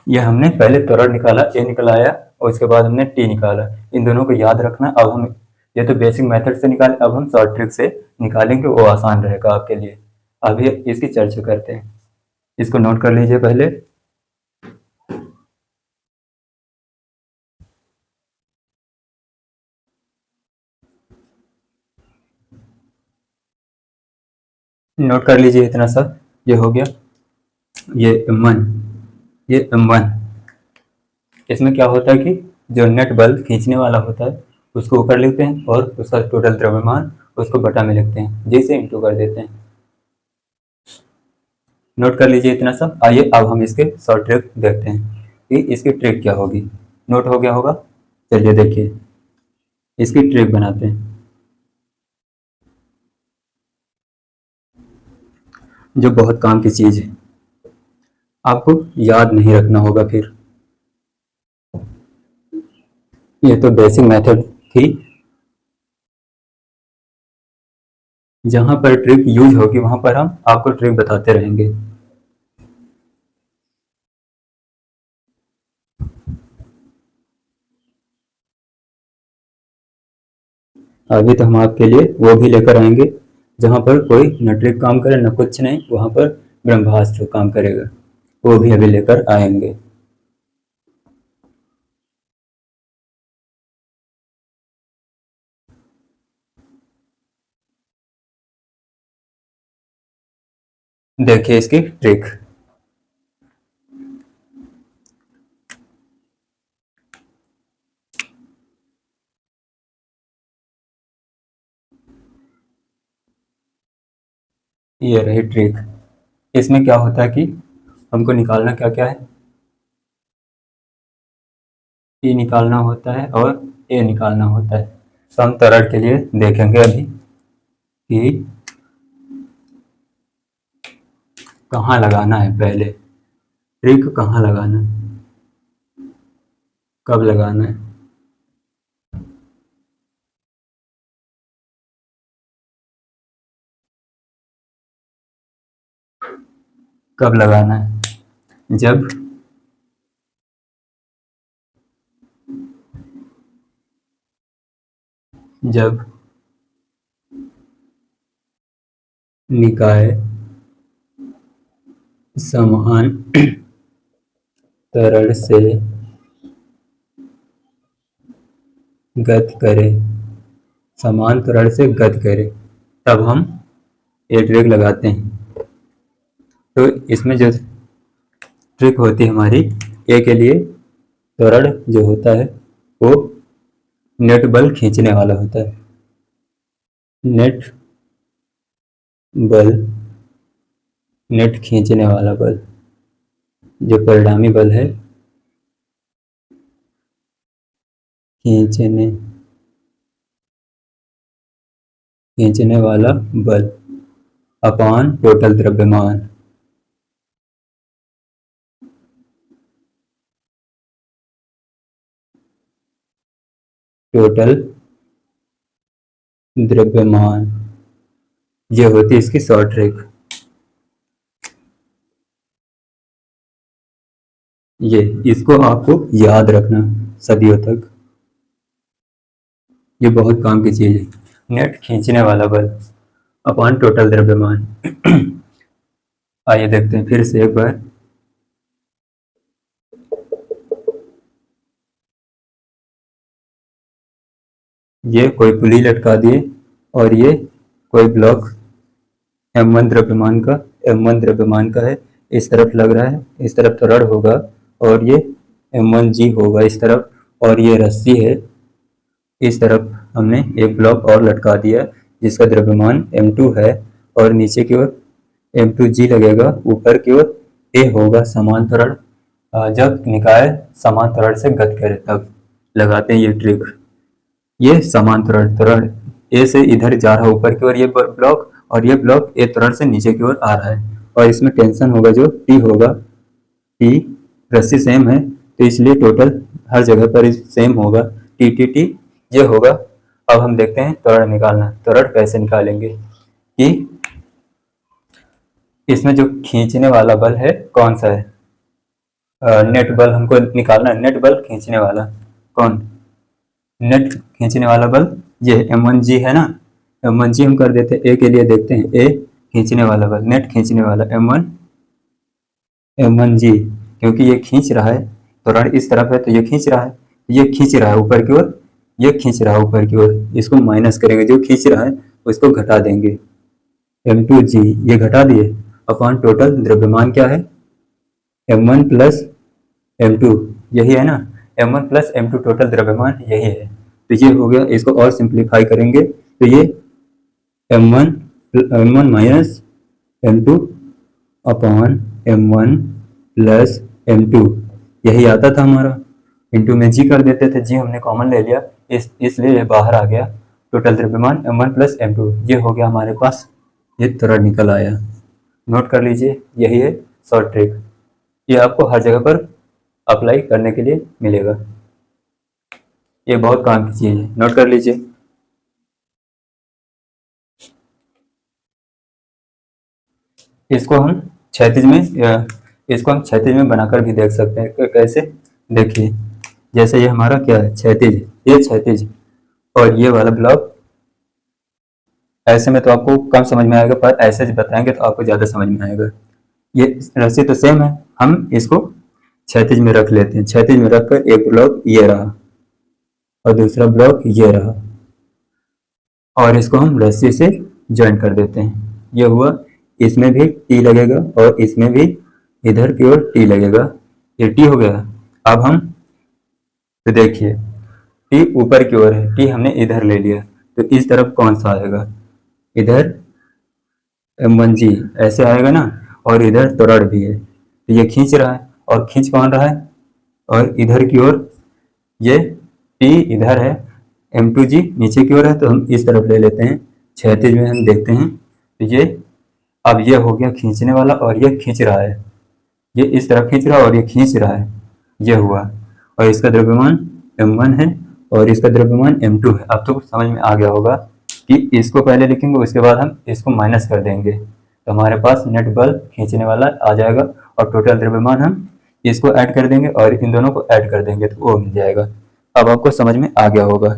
ये हमने पहले त्वरण निकाला, ए निकल आया, और उसके बाद हमने टी निकाला। इन दोनों को याद रखना। अब हम ये तो बेसिक मेथड से निकाले, अब हम शॉर्ट ट्रिक से निकालेंगे, वो आसान रहेगा आपके लिए। अभी इसकी चर्चा करते हैं। इसको नोट कर लीजिए पहले। नोट कर लीजिए इतना सा, ये हो गया, ये M1, ये M1। इसमें क्या होता है कि जो नेट बल खींचने वाला होता है उसको ऊपर लिखते हैं और उसका टोटल द्रव्यमान उसको बटा में लिखते हैं, जैसे इंटू कर देते हैं। नोट कर लीजिए इतना सा। आइए अब हम इसके शॉर्ट ट्रिक देखते हैं कि इसकी ट्रिक क्या होगी। नोट हो गया होगा? चलिए देखिए, इसकी ट्रिक बनाते हैं, जो बहुत काम की चीज है, आपको याद नहीं रखना होगा फिर। ये तो बेसिक मेथड थी, जहां पर ट्रिक यूज होगी वहां पर हम आपको ट्रिक बताते रहेंगे। अभी तो हम आपके लिए वो भी लेकर आएंगे जहां पर कोई न ट्रिक काम करे न कुछ नहीं, वहां पर ब्रह्मास्त्र काम करेगा, वो भी अभी लेकर आएंगे। देखिए इसकी ट्रिक। ये रही ट्रिक। इसमें क्या होता है कि हमको निकालना क्या क्या है, ई निकालना होता है और ए निकालना होता है। तो हम तरल के लिए देखेंगे अभी कि कहाँ लगाना है, पहले ट्रिक कहाँ लगाना है, कब लगाना है। कब लगाना है? जब जब निकाय समान तरल से गति करे, समान तरल से गति करे, तब हम ये ट्रिक लगाते हैं। तो इसमें जो ट्रिक होती है हमारी, ए के लिए त्वरण जो होता है वो नेट बल खींचने वाला होता है। नेट बल, नेट खींचने वाला बल, जो परिणामी बल है, खींचने वाला बल अपॉन टोटल द्रव्यमान। टोटल द्रव्यमान, ये होती है इसकी शॉर्ट ट्रिक। ये इसको आपको याद रखना सदियों तक, ये बहुत काम की चीज है। नेट खींचने वाला बल अपॉन टोटल द्रव्यमान। आइए देखते हैं फिर से एक बार। ये कोई पुली लटका दिए और ये कोई ब्लॉक M1 द्रव्यमान का, M1 द्रव्यमान का है, इस तरफ लग रहा है, इस तरफ त्वरण होगा, और ये M1G होगा इस तरफ, और ये रस्सी है, इस तरफ हमने एक ब्लॉक और लटका दिया जिसका द्रव्यमान M2 है, और नीचे की ओर M2G लगेगा ऊपर की ओर, ए होगा समान त्वरण, जब निकाय समान त्वरण से गति करे तब लगाते हैं ये ट्रिक। ये समान त्वरण, त्वरण ए से इधर जा रहा है ऊपर की ओर ये ब्लॉक, और ये ब्लॉक ए त्वरण से नीचे की ओर आ रहा है, और इसमें टेंशन होगा जो टी होगा, टी रस्सी सेम है तो इसलिए टोटल हर जगह पर सेम होगा, टी टी टी ये होगा। अब हम देखते हैं त्वरण निकालना। त्वरण कैसे निकालेंगे कि इसमें जो खींचने वाला बल है कौन सा है, नेट बल हमको निकालना है। नेट बल खींचने वाला कौन, नेट खींचने वाला बल ये M1G है ना, M1G हम कर देते हैं, ए के लिए देखते हैं, ए खींचने वाला बल, नेट खींचने वाला M1G, क्योंकि ये खींच रहा है, त्वरण इस तरफ है तो ये खींच रहा है, ये खींच रहा है ऊपर की ओर, ये खींच रहा है ऊपर की ओर, इसको माइनस करेंगे, जो खींच रहा है उसको घटा देंगे, M2G ये घटा दिए, अपॉन टोटल द्रव्यमान क्या है M1 प्लस M2, यही है ना, M1 प्लस M2 टोटल द्रव्यमान यही है। तो ये हो गया, इसको और सिंप्लीफाई करेंगे तो ये M1 minus M2 upon M1 plus M2 यही आता था हमारा, इंटू में जी कर देते थे, जी हमने कॉमन ले लिया, इसलिए ये बाहर आ गया, टोटल द्रव्यमान M1 प्लस M2 ये हो गया हमारे पास, ये त्वरण निकल आया। नोट कर लीजिए, यही है शॉर्ट ट्रिक, ये आपको हर जगह पर अप्लाई करने के लिए मिलेगा, ये बहुत काम की चीज़ है, नोट कर लीजिए। इसको हम क्षैतिज में बनाकर भी देख सकते हैं, कैसे देखिए, जैसे ये हमारा क्या है क्षैतिज, ये क्षैतिज और ये वाला ब्लॉक, ऐसे में तो आपको कम समझ में आएगा, पर ऐसे बताएंगे तो आपको ज़्यादा समझ में आएगा। ये रस्सी तो सेम है, हम इसको क्षैतिज में रख लेते हैं, क्षैतिज में रखकर एक ब्लॉक ये रहा और दूसरा ब्लॉक ये रहा, और इसको हम रस्सी से ज्वाइन कर देते हैं, ये हुआ, इसमें भी टी लगेगा और इसमें भी इधर की ओर टी लगेगा, ये टी हो गया। अब हम तो देखिए टी ऊपर की ओर है, टी हमने इधर ले लिया, तो इस तरफ कौन सा आएगा, इधर M1G ऐसे आएगा ना, और इधर त्वरण भी है, तो ये खींच रहा है, और खींच कौन रहा है, और इधर की ओर ये T इधर है, M2G नीचे की ओर है, तो हम इस तरफ ले लेते हैं, क्षैतिज में हम देखते हैं तो ये, अब ये हो गया खींचने वाला, और ये खींच रहा है, ये इस तरफ खींच रहा है और ये खींच रहा है, ये हुआ, और इसका द्रव्यमान M1 है और इसका द्रव्यमान M2 है। अब तो समझ में आ गया होगा कि इसको पहले लिखेंगे, उसके बाद हम इसको माइनस कर देंगे, तो हमारे पास नेट बल खींचने वाला आ जाएगा, और टोटल द्रव्यमान हम इसको ऐड कर देंगे और इन दोनों को ऐड कर देंगे तो वो मिल जाएगा। अब आपको समझ में आ गया होगा।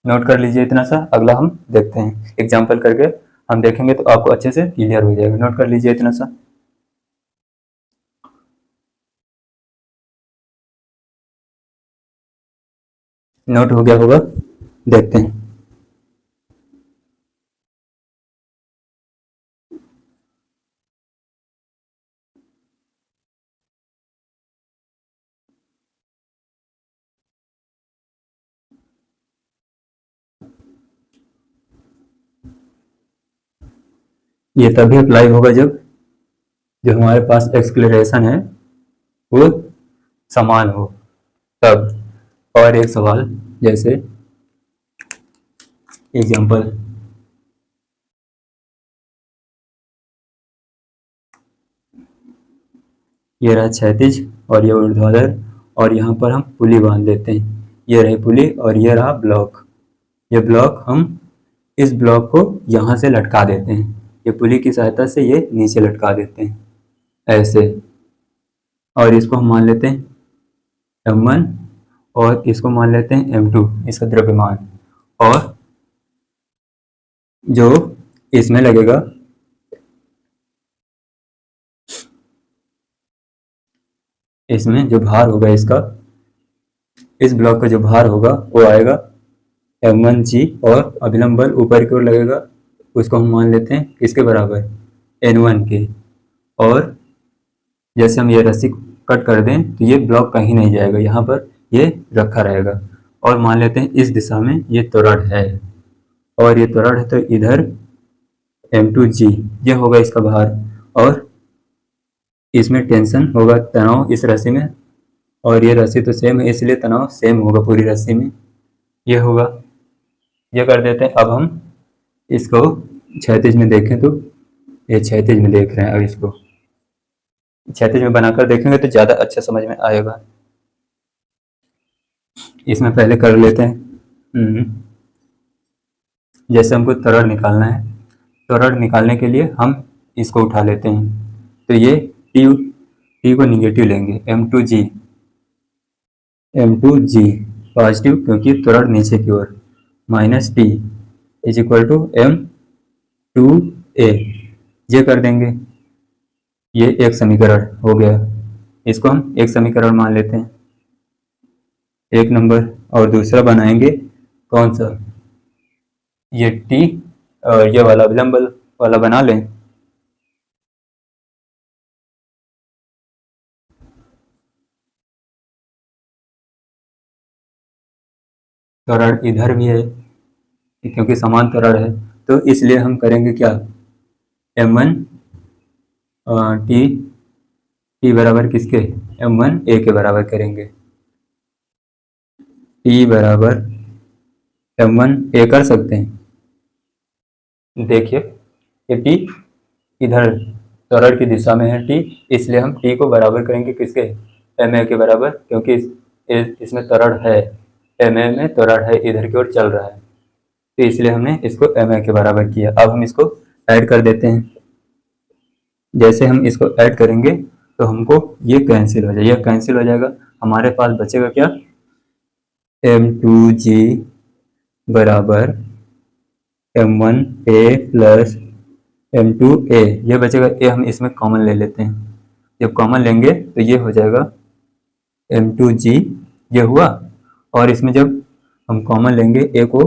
नोट कर लीजिए इतना सा, अगला हम देखते हैं एग्जाम्पल करके, हम देखेंगे तो आपको अच्छे से क्लियर हो जाएगा। नोट कर लीजिए इतना सा। नोट हो गया होगा, देखते हैं। ये तभी अप्लाई होगा जब जो हमारे पास एक्सक्लेरेशन है वो समान हो, तब। और एक सवाल, जैसे एग्जाम्पल, ये रहा क्षैतिज और ये ऊर्ध्वाधर, और यहाँ पर हम पुली बांध देते हैं, ये रही पुली और ये रहा ब्लॉक, ये ब्लॉक हम इस ब्लॉक को यहाँ से लटका देते हैं, ये पुली की सहायता से ये नीचे लटका देते हैं ऐसे, और इसको हम मान लेते हैं M1 और इसको मान लेते हैं M2 इसका द्रव्यमान, और जो इसमें लगेगा इसमें जो भार होगा इसका, इस ब्लॉक का जो भार होगा वो आएगा M1G, और अभिलंब बल ऊपर की ओर लगेगा, उसको हम मान लेते हैं किसके बराबर, N1 के, और जैसे हम ये रस्सी कट कर दें तो ये ब्लॉक कहीं नहीं जाएगा, यहाँ पर ये रखा रहेगा, और मान लेते हैं इस दिशा में ये त्वरण है और ये त्वरण है, तो इधर m2g ये होगा इसका भार, और इसमें टेंशन होगा, तनाव इस राशि में, और ये राशि तो सेम है इसलिए तनाव सेम होगा पूरी राशि में, ये होगा। ये कर देते हैं। अब हम इसको क्षैतिज में देखें तो ये क्षैतिज में देख रहे हैं, अब इसको क्षैतिज में बनाकर देखेंगे तो ज़्यादा अच्छा समझ में आएगा। इसमें पहले कर लेते हैं। जैसे हमको त्वरण निकालना है, त्वरण निकालने के लिए हम इसको उठा लेते हैं, तो ये टी को निगेटिव लेंगे, m2g पॉजिटिव क्योंकि त्वरण नीचे की ओर, minus T is equal to m2a, ये कर देंगे। ये एक समीकरण हो गया, इसको हम एक समीकरण मान लेते हैं, एक नंबर। और दूसरा बनाएंगे कौन सा, ये टी ये वाला विलंब वाला बना लें। त्वरण इधर भी है क्योंकि समान त्वरण है, तो इसलिए हम करेंगे क्या, m1 टी बराबर किसके, m1 a के बराबर करेंगे, टी बराबर m1 a कर सकते हैं। देखिए ये टी इधर त्वरण की दिशा में है टी, इसलिए हम टी को बराबर करेंगे किसके, ma के बराबर, क्योंकि इसमें त्वरण है, ma में त्वरण है, इधर की ओर चल रहा है, तो इसलिए हमने इसको ma के बराबर किया। अब हम इसको ऐड कर देते हैं। जैसे हम इसको ऐड करेंगे तो हमको ये कैंसिल हो जाएगा, ये कैंसिल हो जाएगा, हमारे पास बचेगा क्या, m2g बराबर m1a प्लस m2a, ये बचेगा, ये हम इसमें कॉमन ले लेते हैं, जब कॉमन लेंगे तो ये हो जाएगा m2g, ये हुआ, और इसमें जब हम कॉमन लेंगे a को,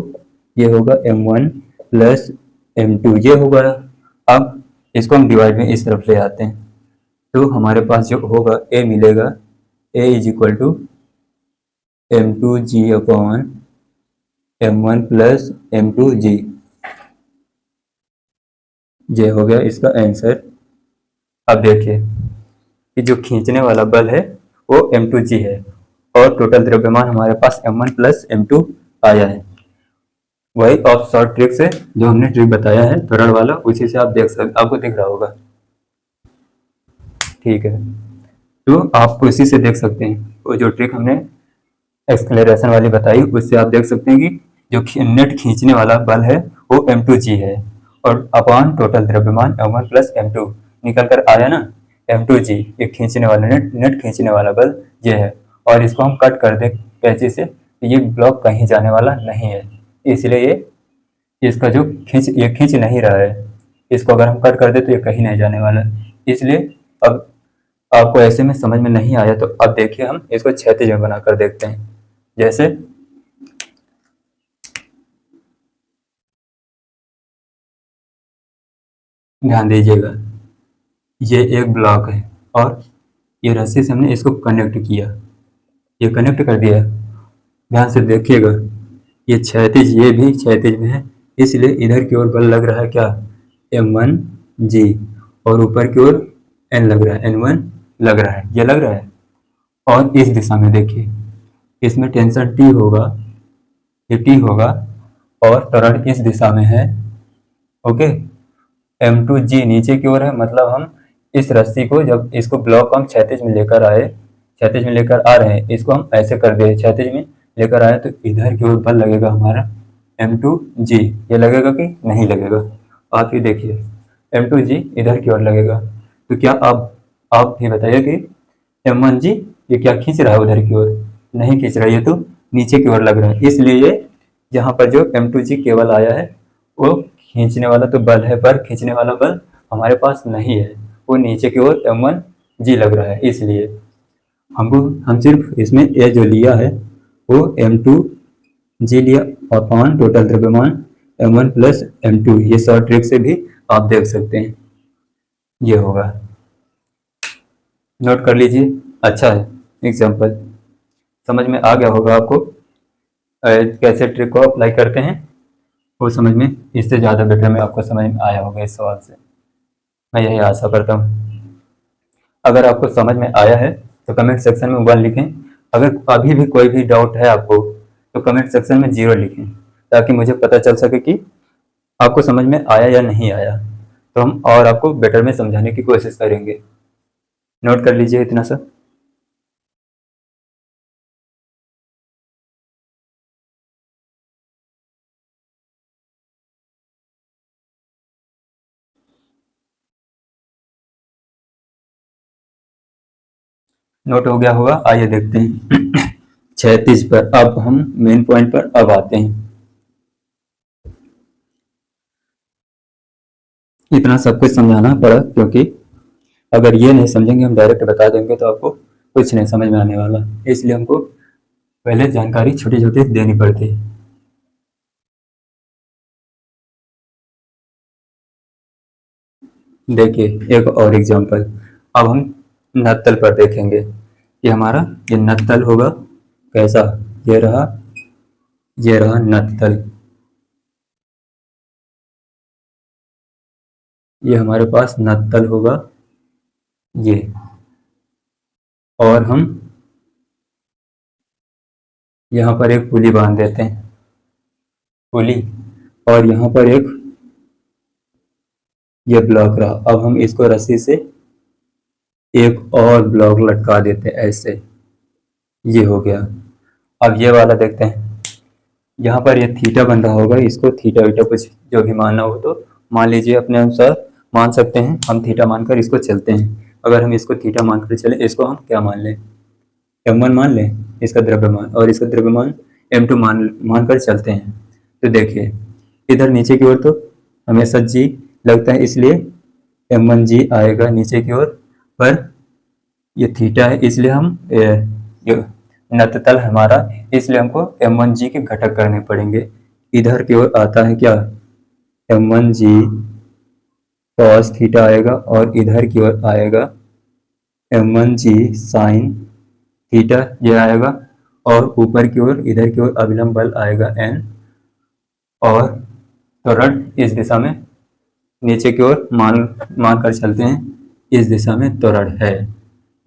ये होगा m1 प्लस m2, ये होगा। अब इसको हम डिवाइड में इस तरफ ले आते हैं, तो हमारे पास जो होगा a मिलेगा, a is equal to m2g upon m1 plus m2g, ये हो गया इसका आंसर। अब देखिए कि जो खींचने वाला बल है वो m2g है और टोटल द्रव्यमान हमारे पास m1 प्लस m2 आया है। वही ऑफ शॉर्ट ट्रिक से जो हमने ट्रिक बताया है त्वरण वाला, उसी से आप देख सकते, आपको दिख रहा होगा, ठीक है, तो आप उसी से देख सकते हैं। वो जो ट्रिक हमने एक्सलेरेशन वाली बताई उससे आप देख सकते हैं कि जो नेट खींचने वाला बल है वो m2g है और अपॉन टोटल द्रव्यमान m1 प्लस m2 निकल कर आया ना, m2g ये खींचने वाला नेट खींचने वाला बल ये है। और इसको हम कट कर दें कैंची से, ये ब्लॉक कहीं जाने वाला नहीं है, इसलिए ये इसका जो ये खींच नहीं रहा है, इसको अगर हम कट कर दे तो ये कहीं नहीं जाने वाला है। इसलिए अब आपको ऐसे में समझ में नहीं आया तो अब देखिए हम इसको क्षैतिज में बनाकर देखते हैं। जैसे ध्यान दीजिएगा, ये एक ब्लॉक है और ये रस्सी से हमने इसको कनेक्ट किया, ये कनेक्ट कर दिया, ध्यान से देखिएगा, ये क्षैतिज, ये भी क्षैतिज में है, इसलिए इधर की ओर बल लग रहा है क्या, m1g, और ऊपर की ओर n लग रहा है, n1 लग रहा है, ये लग रहा है। और इस दिशा में देखिए, इसमें टेंशन T होगा, ये T होगा और त्वरण इस दिशा में है, ओके। m2g नीचे की ओर है, मतलब हम इस रस्सी को, जब इसको ब्लॉक हम क्षैतिज में लेकर आए, क्षैतिज में लेकर आ रहे हैं, इसको हम ऐसे कर दिए क्षैतिज में लेकर आए, तो इधर की ओर बल लगेगा हमारा m2g, ये लगेगा कि नहीं लगेगा, आप ही देखिए m2g इधर की ओर लगेगा। तो क्या आप ये बताइए कि m1g ये क्या खींच रहा है उधर की ओर, नहीं खींच रहा है, ये तो नीचे की ओर लग रहा है, इसलिए यहाँ पर जो m2g केवल आया है वो खींचने वाला तो बल है, पर खींचने वाला बल हमारे पास नहीं है, वो नीचे की ओर m1g लग रहा है, इसलिए हम सिर्फ इसमें ये जो लिया है वो m2g लिया अपॉन टोटल द्रव्यमान m1 प्लस m2, ये शॉर्ट ट्रिक से भी आप देख सकते हैं, ये होगा, नोट कर लीजिए, अच्छा है एग्जाम्पल, समझ में आ गया होगा आपको। कैसे ट्रिक को अप्लाई करते हैं वो समझ में इससे ज़्यादा बेटर में आपको समझ में आया होगा इस सवाल से, मैं यही आशा करता हूँ। अगर आपको समझ में आया है तो कमेंट सेक्शन में 1 लिखें। अगर अभी भी कोई भी डाउट है आपको तो कमेंट सेक्शन में 0 लिखें, ताकि मुझे पता चल सके कि आपको समझ में आया या नहीं आया, तो हम और आपको बेटर में समझाने की कोशिश करेंगे। नोट कर लीजिए इतना सा। नोट हो गया होगा, आइए देखते हैं 36 पर। अब हम मेन पॉइंट पर अब आते हैं। इतना सब कुछ समझाना पड़ा क्योंकि अगर ये नहीं समझेंगे, हम डायरेक्ट बता देंगे तो आपको कुछ नहीं समझ में आने वाला, इसलिए हमको पहले जानकारी छोटी छोटी देनी पड़ती है। देखिए एक और एग्जांपल, अब हम नत्तल पर देखेंगे कि हमारा ये नत्तल होगा कैसा। ये रहा, ये रहा नत्तल, ये हमारे पास नत्तल होगा ये। और हम यहाँ पर एक पुली बांध देते हैं, पुली, और यहाँ पर एक ये ब्लॉक रहा। अब हम इसको रस्सी से एक और ब्लॉक लटका देते हैं ऐसे, ये हो गया। अब ये वाला देखते हैं, यहाँ पर ये थीटा बन रहा होगा, इसको थीटा वीटा कुछ जो भी मानना हो तो मान लीजिए, अपने अनुसार मान सकते हैं। हम थीटा मानकर इसको चलते हैं। अगर हम इसको थीटा मानकर चले, इसको हम क्या मान लें, m1 मान लें इसका द्रव्यमान, और इसका द्रव्यमान m2 मानकर चलते हैं। तो देखिए इधर नीचे की ओर तो हमेशा g लगता है, इसलिए m1g आएगा नीचे की ओर, पर ये थीटा है इसलिए हम ये नत्तल हमारा, इसलिए हमको m1g के घटक करने पड़ेंगे। इधर की ओर आता है क्या, m1g cos थीटा आएगा, और इधर की ओर आएगा m1g sin थीटा, ये आएगा। और ऊपर की ओर इधर की ओर अभिलंब बल आएगा n, और त्वरण इस दिशा में नीचे की ओर मान कर चलते हैं, इस दिशा में त्वरण है,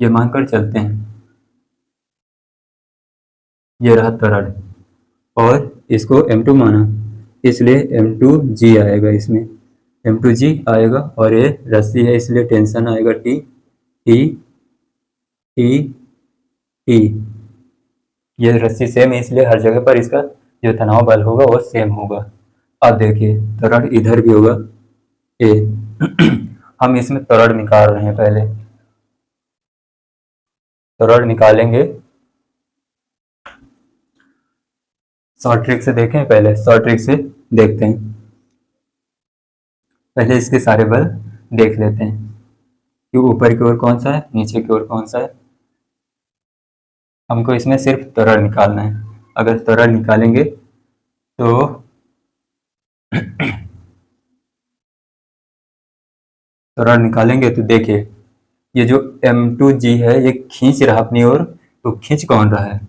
ये मानकर चलते हैं। ये रहा त्वरण, और इसको m2 माना, इसलिए m2g आएगा, इसमें m2g आएगा। और ये रस्सी है इसलिए टेंशन आएगा T T T T। ये रस्सी सेम है इसलिए हर जगह पर इसका जो तनाव बल होगा वो सेम होगा। अब देखिए त्वरण इधर भी होगा A। हम इसमें त्वरण निकाल रहे हैं, पहले त्वरण निकालेंगे। शॉर्ट ट्रिक से देखें, पहले शॉर्ट ट्रिक से देखते हैं, पहले इसके सारे बल देख लेते हैं कि ऊपर की ओर कौन सा है, नीचे की ओर कौन सा है। हमको इसमें सिर्फ त्वरण निकालना है। अगर त्वरण निकालेंगे तो त्वरण निकालेंगे तो देखिए ये जो m2g है ये खींच रहा अपनी ओर, तो खींच कौन रहा है,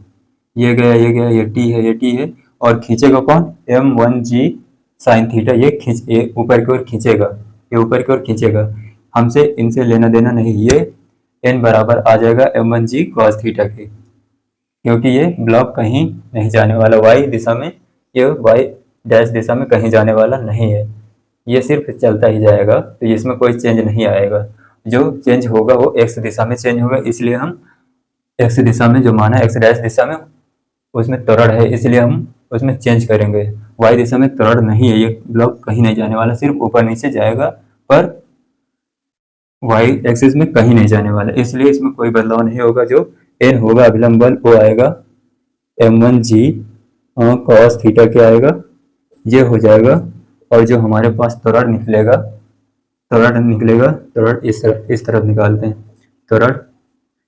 ये गया ये गया, ये t है ये t है, और खींचेगा कौन, m1g साइन थीटा, ये खींच, ये ऊपर की ओर खींचेगा, ये ऊपर की ओर खींचेगा। हमसे इनसे लेना देना नहीं, ये n बराबर आ जाएगा m1g cos थीटा के, क्योंकि ये ब्लॉक कहीं नहीं जाने वाला y दिशा में, ये y डैश दिशा में कहीं जाने वाला नहीं है, ये सिर्फ चलता ही जाएगा, तो इसमें कोई चेंज नहीं आएगा। जो चेंज होगा वो x दिशा में चेंज होगा, इसलिए हम x दिशा में जो माना x डैश दिशा में उसमें त्वरण है, इसलिए हम उसमें चेंज करेंगे। y दिशा में त्वरण नहीं है, ये ब्लॉक कहीं नहीं जाने वाला, सिर्फ ऊपर नीचे जाएगा, पर y एक्सिस में कहीं नहीं जाने वाला, इसलिए इसमें कोई बदलाव नहीं होगा। जो n होगा अभिलंब बल वो आएगा m1g cos थीटा के आएगा, ये हो जाएगा। और जो हमारे पास त्वरण निकलेगा, त्वरण इस तरफ निकालते हैं। त्वरण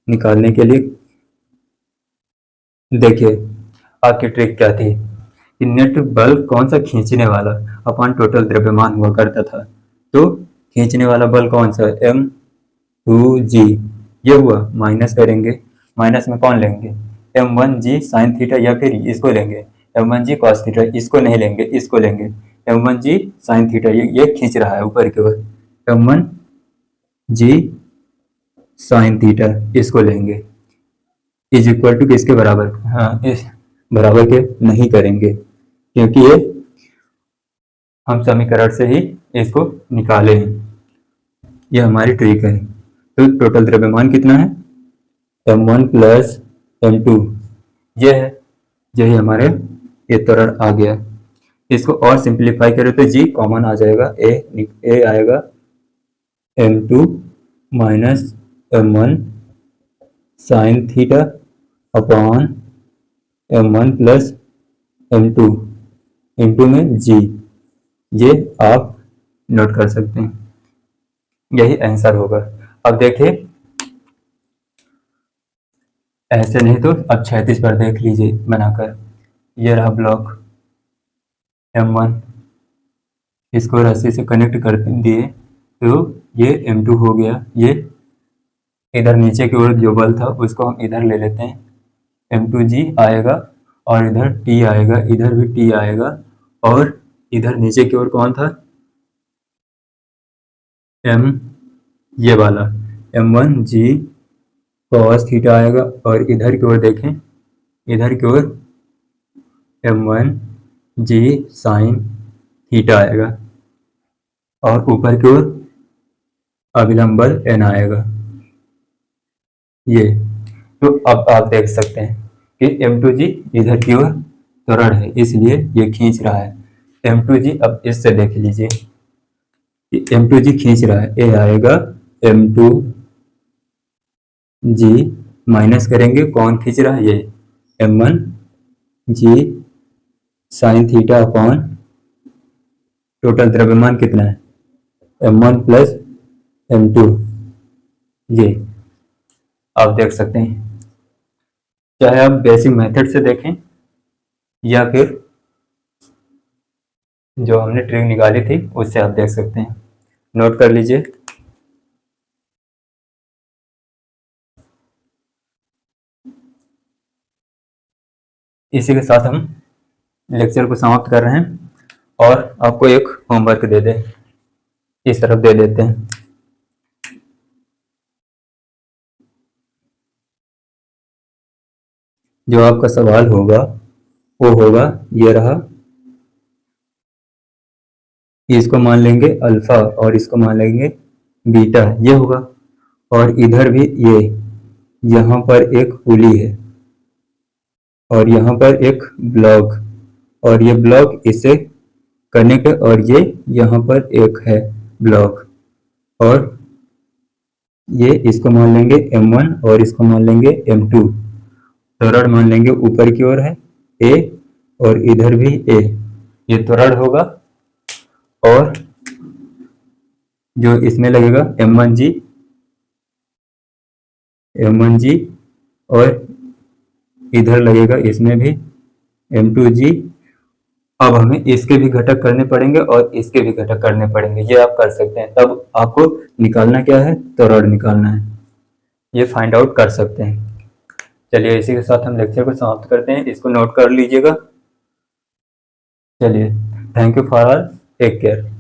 निकालने के लिए देखिए आपकी ट्रिक क्या थी कि नेट बल कौन सा खींचने वाला अपॉन टोटल द्रव्यमान हुआ करता था, तो खींचने वाला बल कौन सा, m2g, ये हुआ, माइनस करेंगे, माइनस में कौन लेंगे, m1g साइन थीटा, या फिर इसको लेंगे m1g cos थीटा, इसको नहीं लेंगे, इसको लेंगे m1g sin थीटा, ये खींच रहा है ऊपर की ओर, m1g sin थीटा इसको लेंगे, इज इक्वल टू किसके बराबर, हाँ इस बराबर के नहीं करेंगे क्योंकि ये हम समीकरण से ही इसको निकाले हैं, ये हमारी ट्रिक है। तो टोटल द्रव्यमान कितना है, m1 प्लस m2, ये है, यही हमारे ये त्वरण आ गया। इसको और सिंप्लीफाई करें तो g कॉमन आ जाएगा, a आएगा m2 minus m1 sine theta upon m1 plus m2 into में g, ये आप नोट कर सकते हैं, यही आंसर होगा। अब देखिए ऐसे नहीं तो अब क्षैतिज पर देख लीजिए बनाकर, ये रहा ब्लॉक m1, इसको रस्सी से कनेक्ट कर दिए तो ये m2 हो गया, ये इधर नीचे की ओर जो बल था उसको हम इधर ले लेते हैं, m2g आएगा और इधर t आएगा, इधर भी t आएगा, और इधर नीचे की ओर कौन था, ये वाला m1g cos थीटा आएगा, और इधर की ओर देखें, इधर की ओर m1g sin थीटा आएगा, और ऊपर की ओर अभिलंब बल n आएगा। ये तो अब आप देख सकते हैं कि m2g इधर की ओर त्वरण है, इसलिए ये खींच रहा है m2g। अब इससे देख लीजिए m2g खींच रहा है, ये आएगा m2g माइनस करेंगे, कौन खींच रहा है, ये m1g sine theta upon total द्रव्यमान कितना है m1 प्लस m2, ये आप देख सकते हैं, चाहे आप बेसिक मेथड से देखें या फिर जो हमने ट्रिक निकाली थी उससे आप देख सकते हैं, नोट कर लीजिए। इसी के साथ हम लेक्चर को समाप्त कर रहे हैं और आपको एक होमवर्क दे दें, इस तरफ दे देते हैं। जो आपका सवाल होगा वो होगा ये रहा, इसको मान लेंगे अल्फा और इसको मान लेंगे बीटा, ये होगा, और इधर भी ये यहाँ पर एक पुली है और यहाँ पर एक ब्लॉक, और ये ब्लॉक इससे कनेक्ट, और ये यहाँ पर एक है ब्लॉक, और ये इसको मान लेंगे m1 और इसको मान लेंगे m2, त्वरण मान लेंगे ऊपर की ओर है a और इधर भी a, ये त्वरण होगा, और जो इसमें लगेगा m1g और इधर लगेगा इसमें भी m2g। अब हमें इसके भी घटक करने पड़ेंगे और इसके भी घटक करने पड़ेंगे, ये आप कर सकते हैं। तब आपको निकालना क्या है, त्वरण निकालना है, ये फाइंड आउट कर सकते हैं। चलिए इसी के साथ हम लेक्चर को समाप्त करते हैं, इसको नोट कर लीजिएगा। चलिए, thank you for all, take care.